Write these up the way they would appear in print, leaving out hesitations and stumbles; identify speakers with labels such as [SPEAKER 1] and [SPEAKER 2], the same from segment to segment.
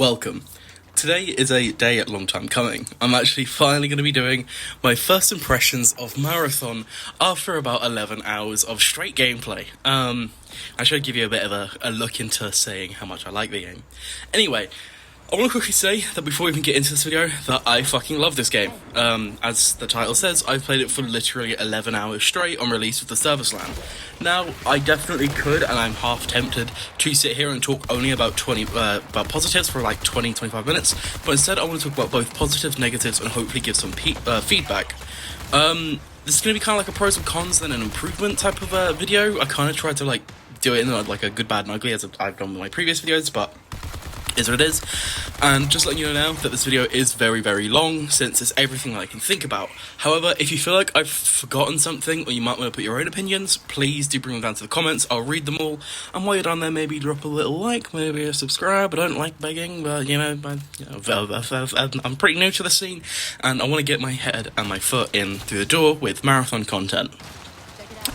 [SPEAKER 1] Welcome. Today is a day a long time coming. I'm actually finally going to be doing my first impressions of Marathon after about 11 hours of straight gameplay. I should give you a bit of a look into saying how much I like the game. Anyway, I want to quickly say that before we even get into this video, that I fucking love this game. As the title says, I've played it for literally 11 hours straight on release with the server slam. Now, I definitely could, and I'm half tempted, to sit here and talk only about about positives for like 20-25 minutes, but instead I want to talk about both positives, negatives, and hopefully give some feedback. This is going to be kind of like a pros and cons, then an improvement type of video. I kind of tried to like do it in like a good, bad, and ugly, as I've done with my previous videos, but is what it is. And just letting you know now that this video is very, very long, since it's everything I can think about. However, if you feel like I've forgotten something, or you might want to put your own opinions, please do bring them down to the comments. I'll read them all, and while you're down there, maybe drop a little like, maybe a subscribe. I don't like begging, but I'm pretty new to the scene, and I want to get my head and my foot in through the door with marathon content.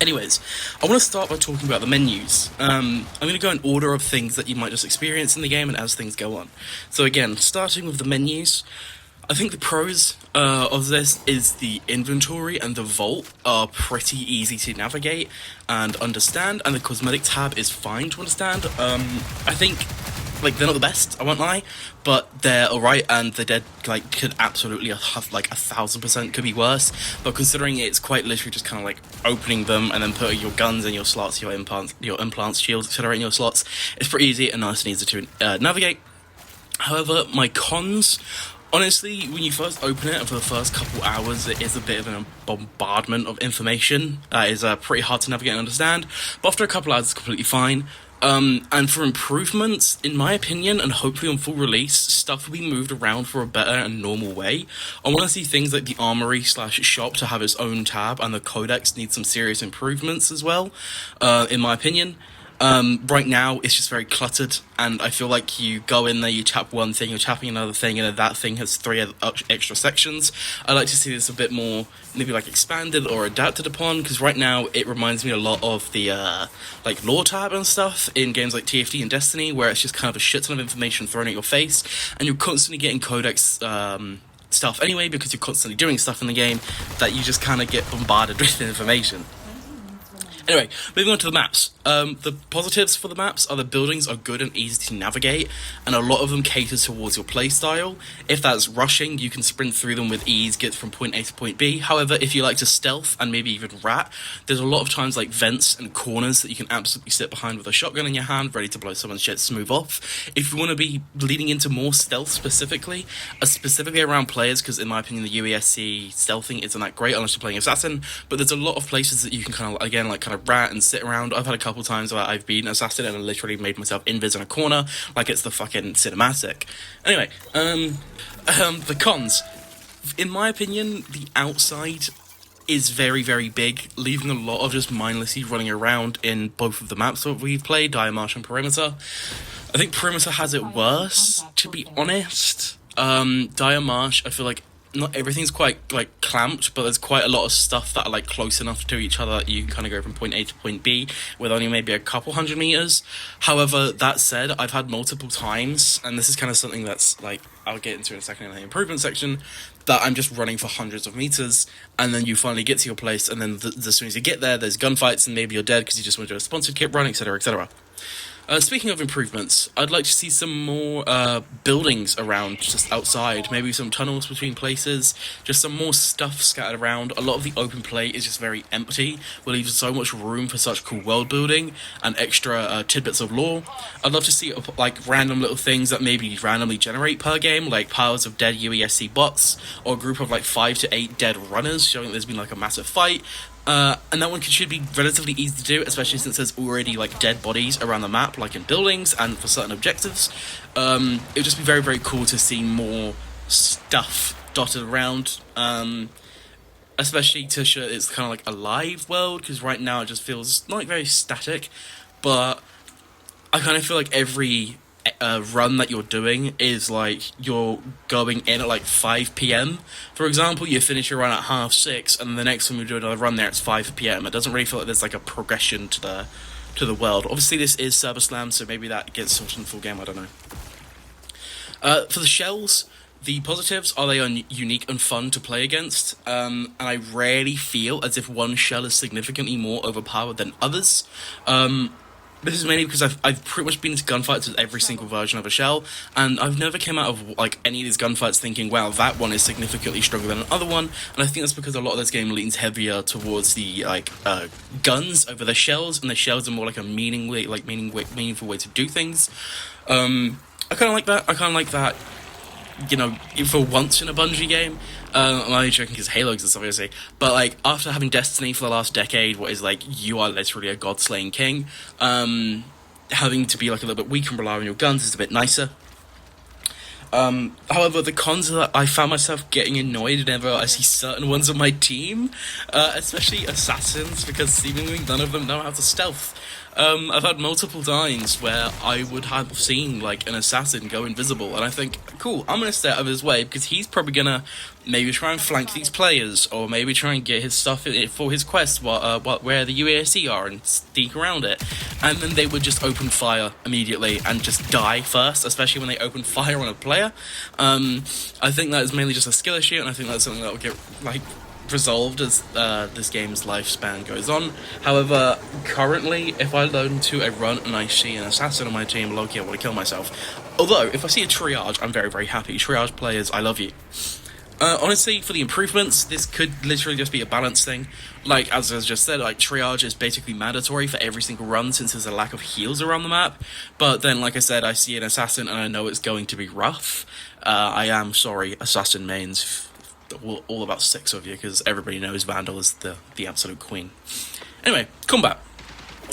[SPEAKER 1] Anyways, I want to start by talking about the menus. I'm going to go in order of things that you might just experience in the game and as things go on. So again, starting with the menus, I think the pros of this is the inventory and the vault are pretty easy to navigate and understand, and the cosmetic tab is fine to understand. I think they're not the best, I won't lie, but they're alright, and the dead could absolutely have 1,000% could be worse. But considering it's quite literally just kind of opening them and then putting your guns in your slots, your implants, shields, etc. in your slots, it's pretty easy and nice and easy to navigate. However, my cons, honestly, when you first open it and for the first couple hours, it is a bit of a bombardment of information that is pretty hard to navigate and understand. But after a couple hours, it's completely fine. And for improvements, in my opinion, and hopefully on full release, stuff will be moved around for a better and normal way. I want to see things like the armory/shop to have its own tab, and the codex needs some serious improvements as well, in my opinion. Right now, it's just very cluttered, and I feel like you go in there, you tap one thing, you're tapping another thing, and then that thing has 3 extra sections. I'd like to see this a bit more, maybe expanded or adapted upon, because right now, it reminds me a lot of the, lore tab and stuff in games like TFT and Destiny, where it's just kind of a shit ton of information thrown at your face, and you're constantly getting codex, stuff anyway, because you're constantly doing stuff in the game, that you just kind of get bombarded with information. Anyway, moving on to the maps. The positives for the maps are the buildings are good and easy to navigate, and a lot of them cater towards your playstyle. If that's rushing, you can sprint through them with ease, get from point A to point B. However, if you like to stealth and maybe even rhat, there's a lot of times vents and corners that you can absolutely sit behind with a shotgun in your hand, ready to blow someone's shit smooth off. If you want to be leading into more stealth specifically around players, because in my opinion the UESC stealthing isn't that great unless you're playing assassin, but there's a lot of places that you can kind of rat and sit around. I've had a couple times where I've been assassin and I literally made myself invis in a corner like it's the fucking cinematic. Anyway, the cons. In my opinion, the outside is very, very big, leaving a lot of just mindlessly running around in both of the maps that we've played, Dire Marsh and Perimeter. I think Perimeter has it worse, to be honest. Dire Marsh, I feel like not everything's quite clamped, but there's quite a lot of stuff that are close enough to each other that you can kind of go from point A to point B with only maybe a couple hundred meters. However, that said, I've had multiple times, and this is kind of something that's I'll get into in a second in the improvement section, that I'm just running for hundreds of meters, and then you finally get to your place, and then as soon as you get there, there's gunfights, and maybe you're dead because you just went to a sponsored kit run, etc., etc. Speaking of improvements, I'd like to see some more buildings around just outside, maybe some tunnels between places, just some more stuff scattered around. A lot of the open play is just very empty, will leave so much room for such cool world building and extra tidbits of lore. I'd love to see random little things that maybe randomly generate per game, like piles of dead UESC bots, or a group of 5 to 8 dead runners, showing there's been a massive fight. And that one should be relatively easy to do, especially since there's already dead bodies around the map, in buildings and for certain objectives. It would just be very, very cool to see more stuff dotted around, especially to show it's kind of a live world, because right now it just feels very static. But I kind of feel like every run that you're doing is you're going in at 5 p.m. For example, you finish your run at 6:30, and the next time you do another run there, it's 5 p.m. It doesn't really feel like there's a progression to the world. Obviously, this is Server Slam, so maybe that gets sorted in the full game. I don't know. For the shells, the positives are they are unique and fun to play against, and I rarely feel as if one shell is significantly more overpowered than others. This is mainly because I've pretty much been into gunfights with every single version of a shell, and I've never came out of like any of these gunfights thinking, wow, that one is significantly stronger than another one. And I think that's because a lot of this game leans heavier towards the guns over the shells, and the shells are more like a meaningful way to do things. I kind of like that. I kind of like that, you know, for once in a Bungie game. I'm only joking because Halo exists, obviously. But, like, after having Destiny for the last decade, what is, like, you are literally a god-slaying king, having to be, like, a little bit weak and rely on your guns is a bit nicer. However, the cons are that I found myself getting annoyed whenever I see certain ones on my team, especially assassins, because seemingly none of them know how to stealth. I've had multiple times where I would have seen, like, an assassin go invisible, and I think, cool, I'm gonna stay out of his way, because he's probably gonna maybe try and flank these players, or maybe try and get his stuff for his quest where the UASC are, and sneak around it. And then they would just open fire immediately, and just die first, especially when they open fire on a player. I think that is mainly just a skill issue, and I think that's something that will get, like, resolved as this game's lifespan goes on. However, currently, if I load into a run and I see an assassin on my team, low-key, I want to kill myself. Although, if I see a triage, I'm very, very happy. Triage players, I love you. Honestly, for the improvements, this could literally just be a balance thing. Like, as I just said, like, triage is basically mandatory for every single run since there's a lack of heals around the map. But then, like I said, I see an assassin and I know it's going to be rough. I am sorry, assassin mains. All about 6 of you, because everybody knows Vandal is the absolute queen. Anyway, combat.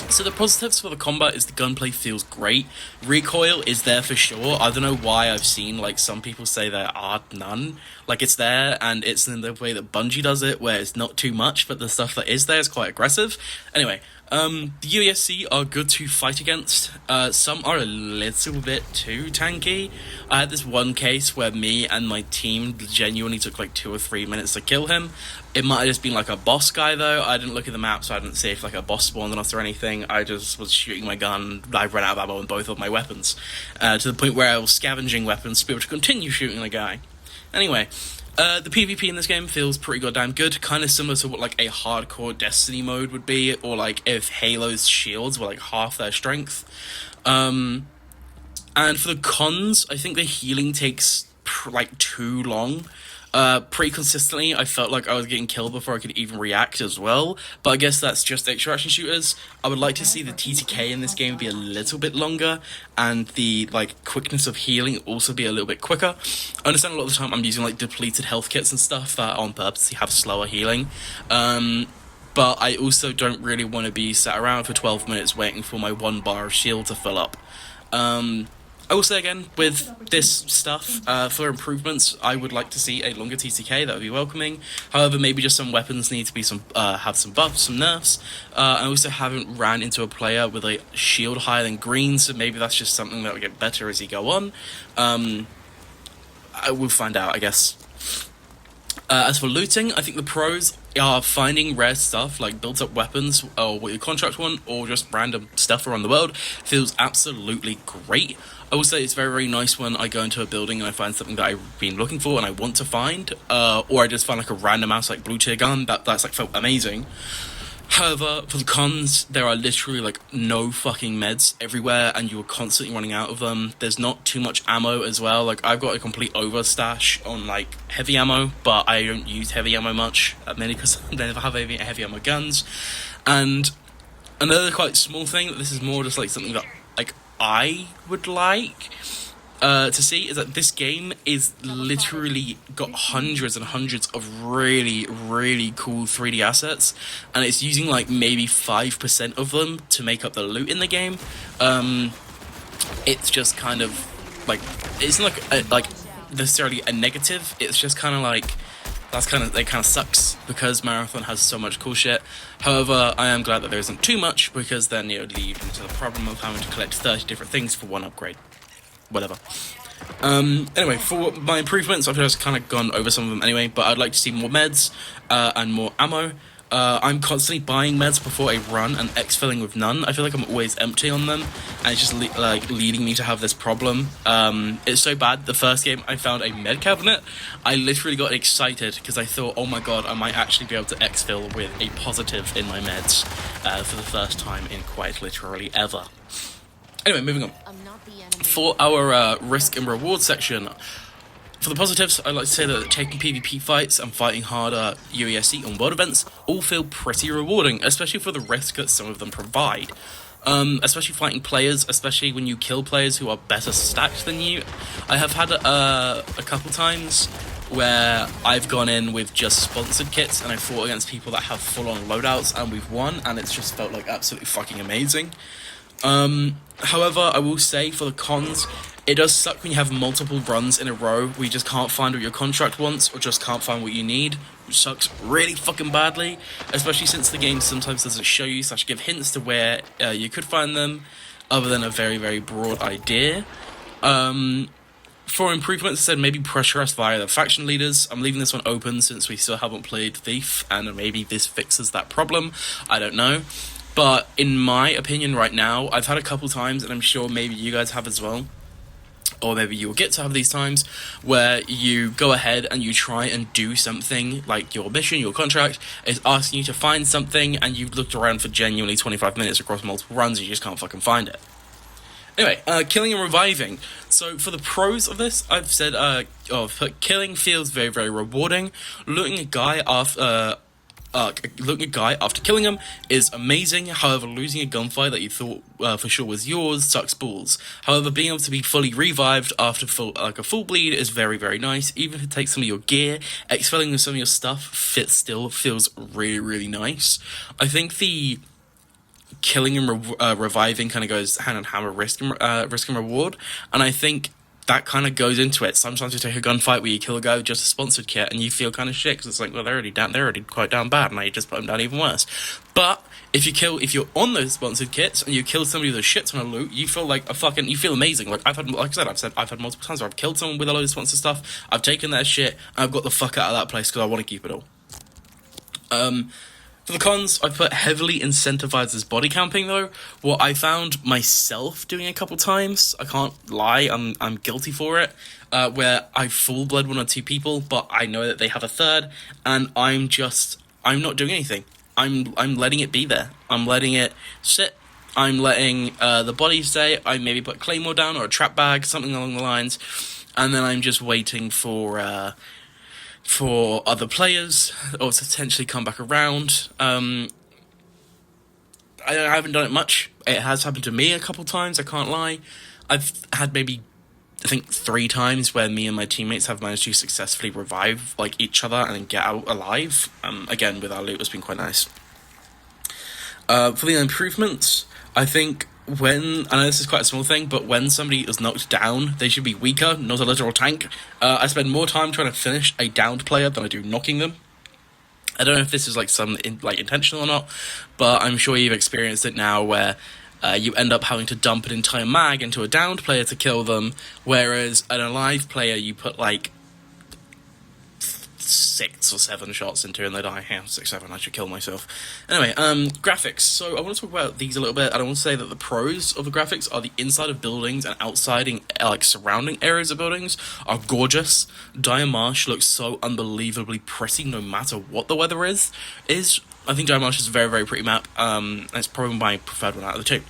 [SPEAKER 1] So the positives for the combat is the gunplay feels great. Recoil is there for sure. I don't know why I've seen, like, some people say there are none. Like, it's there, and it's in the way that Bungie does it, where it's not too much, but the stuff that is there is quite aggressive. Anyway, the UASC are good to fight against. Some are a little bit too tanky. I had this one case where me and my team genuinely took like 2 or 3 minutes to kill him. It might have just been like a boss guy though. I didn't look at the map, so I didn't see if like a boss spawned on us or anything. I just was shooting my gun. I ran out of ammo on both of my weapons, to the point where I was scavenging weapons to be able to continue shooting the guy. Anyway, the PvP in this game feels pretty goddamn good, kind of similar to what like a hardcore Destiny mode would be, or like if Halo's shields were like half their strength. And for the cons, I think the healing takes like too long. Pretty consistently, I felt like I was getting killed before I could even react as well, but I guess that's just extraction shooters. I would like to see the TTK in this game be a little bit longer, and the, like, quickness of healing also be a little bit quicker. I understand a lot of the time I'm using, like, depleted health kits and stuff that on purpose have slower healing, but I also don't really want to be sat around for 12 minutes waiting for my 1 bar of shield to fill up. I will say again, with this stuff, for improvements, I would like to see a longer TTK. That would be welcoming. However, maybe just some weapons need to be have some buffs, some nerfs. I also haven't ran into a player with a shield higher than green, so maybe that's just something that will get better as you go on. I will find out, I guess. As for looting, I think the pros are finding rare stuff like built-up weapons, or what your contract want, or just random stuff around the world. Feels absolutely great. I will say it's very, very nice when I go into a building and I find something that I've been looking for and I want to find, or I just find like a random ass like blue tier gun. That's like felt amazing. However, for the cons, there are literally like no fucking meds everywhere, and you're constantly running out of them. There's not too much ammo as well. Like, I've got a complete overstash on like heavy ammo, but I don't use heavy ammo much, mainly because I never have heavy ammo guns. And another quite small thing, that this is more just like something that like I would like to see, is that this game is literally got hundreds and hundreds of really, really cool 3D assets, and it's using like maybe 5% of them to make up the loot in the game. It's just kind of like, it's not like necessarily a negative. It's just kind of like, it kind of sucks because Marathon has so much cool shit. However, I am glad that there isn't too much, because then it would lead into the problem of having to collect 30 different things for one upgrade. Whatever. Anyway, for my improvements, I've just kind of gone over some of them anyway, but I'd like to see more meds, and more ammo. I'm constantly buying meds before I run and exfilling with none. I feel like I'm always empty on them, and it's just leading me to have this problem. It's so bad. The first game I found a med cabinet, I literally got excited because I thought, oh my god, I might actually be able to exfil with a positive in my meds for the first time in quite literally ever. Anyway, moving on. For our risk and reward section, for the positives, I'd like to say that taking PvP fights and fighting harder UESC on world events all feel pretty rewarding, especially for the risk that some of them provide. Especially fighting players, especially when you kill players who are better stacked than you. I have had a couple times where I've gone in with just sponsored kits and I fought against people that have full-on loadouts and we've won, and it's just felt like absolutely fucking amazing. However, I will say for the cons, it does suck when you have multiple runs in a row where you just can't find what your contract wants or just can't find what you need, which sucks really fucking badly, especially since the game sometimes doesn't show you / give hints to where you could find them, other than a very, very broad idea. For improvements, I said maybe pressure us via the faction leaders. I'm leaving this one open since we still haven't played Thief, and maybe this fixes that problem. I don't know. But in my opinion right now, I've had a couple times, and I'm sure maybe you guys have as well, or maybe you will get to have these times, where you go ahead and you try and do something, like your mission, your contract, is asking you to find something, and you've looked around for genuinely 25 minutes across multiple runs, and you just can't fucking find it. Anyway, killing and reviving. So for the pros of this, I've said, killing feels very, very rewarding. Looting a guy after killing him is amazing. However, losing a gunfight that you thought for sure was yours sucks balls. However, being able to be fully revived after a full bleed is very, very nice. Even if it takes some of your gear, exfilling with some of your stuff still feels really, really nice. I think the killing and reviving kind of goes hand in hand with risk and reward, and I think that kind of goes into it. Sometimes you take a gunfight where you kill a guy with just a sponsored kit and you feel kind of shit because it's like, well, they're already quite down bad, and now you just put them down even worse. But if you're on those sponsored kits and you kill somebody with a shit ton of loot, you feel like you feel amazing. Like I've had multiple times where I've killed someone with a load of sponsored stuff, I've taken their shit, and I've got the fuck out of that place because I want to keep it all. For the cons, I put heavily incentivizes body camping though. What I found myself doing a couple times, I can't lie, I'm guilty for it, where I full blood one or two people, but I know that they have a third, and I'm not doing anything. I'm letting it be there. I'm letting it sit. I'm letting the body stay. I maybe put a claymore down or a trap bag, something along the lines, and then I'm just waiting for other players, or to potentially come back around. I haven't done it much. It has happened to me a couple times, I can't lie. I've had maybe, I think, 3 times where me and my teammates have managed to successfully revive each other and then get out alive. Again, with our loot, it's been quite nice. For the improvements, I think I know this is quite a small thing, but when somebody is knocked down, they should be weaker, not a literal tank. I spend more time trying to finish a downed player than I do knocking them. I don't know if this is intentional or not, but I'm sure you've experienced it now where you end up having to dump an entire mag into a downed player to kill them, whereas an alive player you put 6 or 7 shots into and they die. 6, 7, I should kill myself. Anyway, graphics. So I want to talk about these a little bit, and I want to say that the pros of the graphics are the inside of buildings and outside surrounding areas of buildings are gorgeous. Dire Marsh looks so unbelievably pretty no matter what the weather is. I think Dire Marsh is a very, very pretty map, and it's probably my preferred one out of the two.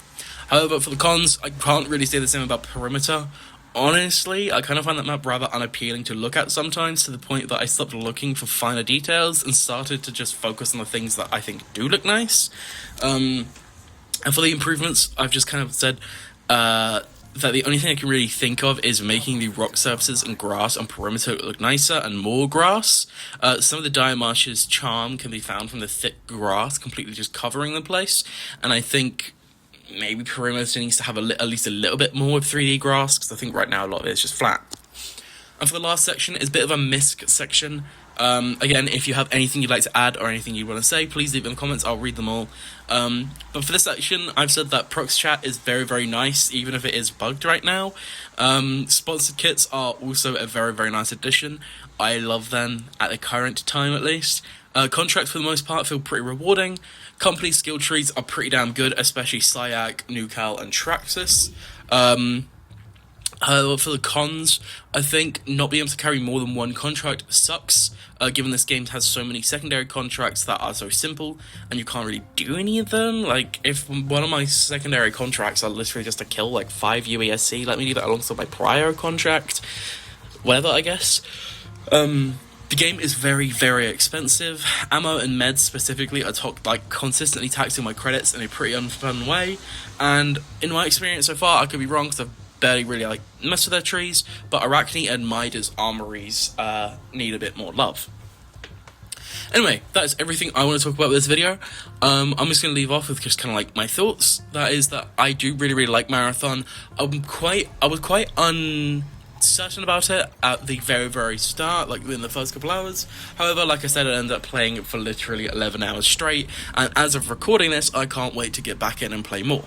[SPEAKER 1] However, for the cons, I can't really say the same about Perimeter. Honestly, I kind of find that map rather unappealing to look at sometimes, to the point that I stopped looking for finer details and started to just focus on the things that I think do look nice. And for the improvements, I've just kind of said that the only thing I can really think of is making the rock surfaces and grass on Perimeter look nicer and more grass. Some of the Dire Marsh's charm can be found from the thick grass completely just covering the place, and I think maybe Perimeter needs to have at least a little bit more of 3D grass, because I think right now a lot of it is just flat. And for the last section, it's a bit of a misc section. Again, if you have anything you'd like to add or anything you want to say, please leave it in the comments. I'll read them all. But for this section, I've said that Prox Chat is very, very nice, even if it is bugged right now. Sponsored kits are also a very, very nice addition. I love them at the current time, at least. Contracts, for the most part, feel pretty rewarding. Company skill trees are pretty damn good, especially Syak, Nukal, and Traxxas. For the cons, I think not being able to carry more than one contract sucks, given this game has so many secondary contracts that are so simple, and you can't really do any of them. Like, if one of my secondary contracts are literally just to kill, like, 5 UASC, let me do that alongside my prior contract. Whatever, I guess. The game is very, very expensive. Ammo and meds specifically are consistently taxing my credits in a pretty unfun way, and in my experience so far, I could be wrong because I've barely really messed with their trees, but Arachne and Midas armories need a bit more love. Anyway, that is everything I want to talk about with this video. I'm just going to leave off with just kind of my thoughts. That is that I do really, really like Marathon. I was quite uncertain about it at the very, very start, in the first couple hours. However, like I said, I ended up playing it for literally 11 hours straight, and as of recording this, I can't wait to get back in and play more.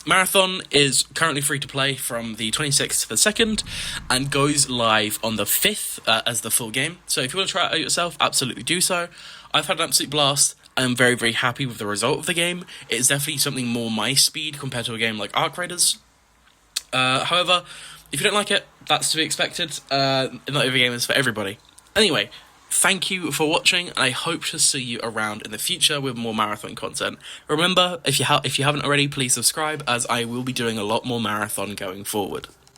[SPEAKER 1] Marathon is currently free to play from the 26th to the 2nd, and goes live on the 5th as the full game. So if you want to try it out yourself, absolutely do so. I've had an absolute blast. I am very, very happy with the result of the game. It is definitely something more my speed compared to a game like Arc Raiders. However, if you don't like it, that's to be expected. Not every game is for everybody. Anyway, thank you for watching, and I hope to see you around in the future with more Marathon content. Remember, if you haven't already, please subscribe, as I will be doing a lot more Marathon going forward.